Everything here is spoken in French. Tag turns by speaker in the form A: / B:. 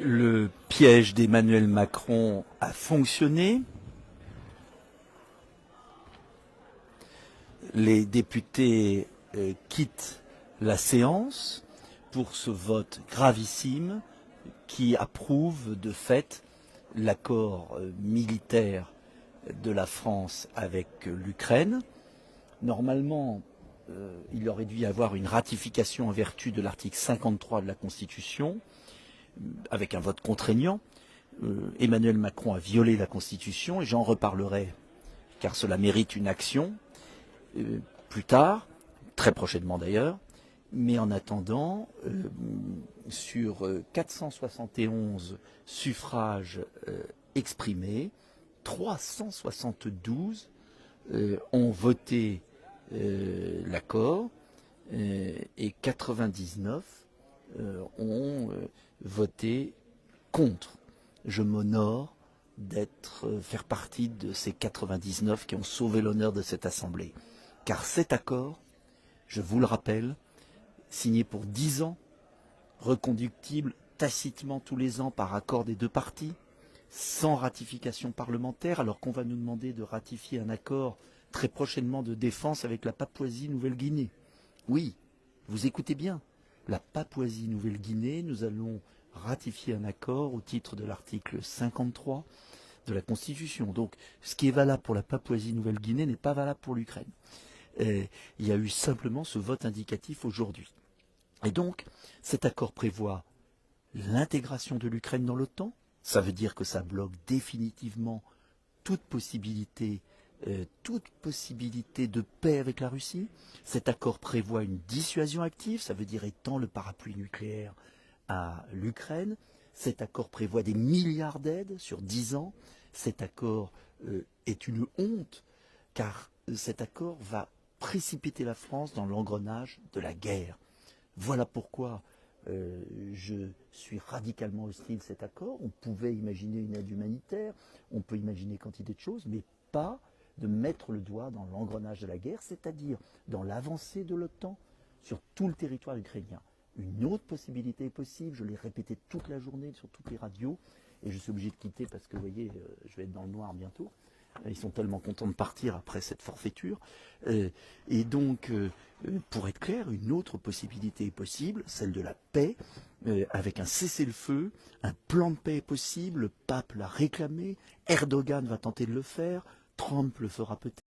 A: Le piège d'Emmanuel Macron a fonctionné. Les députés quittent la séance pour ce vote gravissime qui approuve de fait l'accord militaire de la France avec l'Ukraine. Normalement, il aurait dû y avoir une ratification en vertu de l'article 53 de la Constitution, avec un vote contraignant. Emmanuel Macron a violé la Constitution et j'en reparlerai car cela mérite une action plus tard, très prochainement d'ailleurs. Mais en attendant, sur 471 suffrages exprimés, 372 ont voté l'accord et 99 ont voté contre. Je m'honore faire partie de ces 99 qui ont sauvé l'honneur de cette Assemblée. Car cet accord, je vous le rappelle, signé pour 10 ans, reconductible tacitement tous les ans par accord des deux parties, sans ratification parlementaire, alors qu'on va nous demander de ratifier un accord très prochainement de défense avec la Papouasie-Nouvelle-Guinée. Oui, vous écoutez bien, la Papouasie-Nouvelle-Guinée, nous allons ratifier un accord au titre de l'article 53 de la Constitution. Donc, ce qui est valable pour la Papouasie-Nouvelle-Guinée n'est pas valable pour l'Ukraine. Il y a eu simplement ce vote indicatif aujourd'hui. Et donc, cet accord prévoit l'intégration de l'Ukraine dans l'OTAN. Ça veut dire que ça bloque définitivement toute possibilité de paix avec la Russie. Cet accord prévoit une dissuasion active, ça veut dire étend le parapluie nucléaire à l'Ukraine. Cet accord prévoit des milliards d'aides sur 10 ans. Cet accord est une honte, car cet accord va précipiter la France dans l'engrenage de la guerre. Voilà pourquoi je suis radicalement hostile à cet accord. On pouvait imaginer une aide humanitaire, on peut imaginer quantité de choses, mais pas de mettre le doigt dans l'engrenage de la guerre, c'est-à-dire dans l'avancée de l'OTAN sur tout le territoire ukrainien. Une autre possibilité est possible, je l'ai répété toute la journée sur toutes les radios, et je suis obligé de quitter parce que, vous voyez, je vais être dans le noir bientôt. Ils sont tellement contents de partir après cette forfaiture. Et donc, pour être clair, une autre possibilité est possible, celle de la paix, avec un cessez-le-feu, un plan de paix est possible, le pape l'a réclamé, Erdogan va tenter de le faire, Trump le fera peut-être.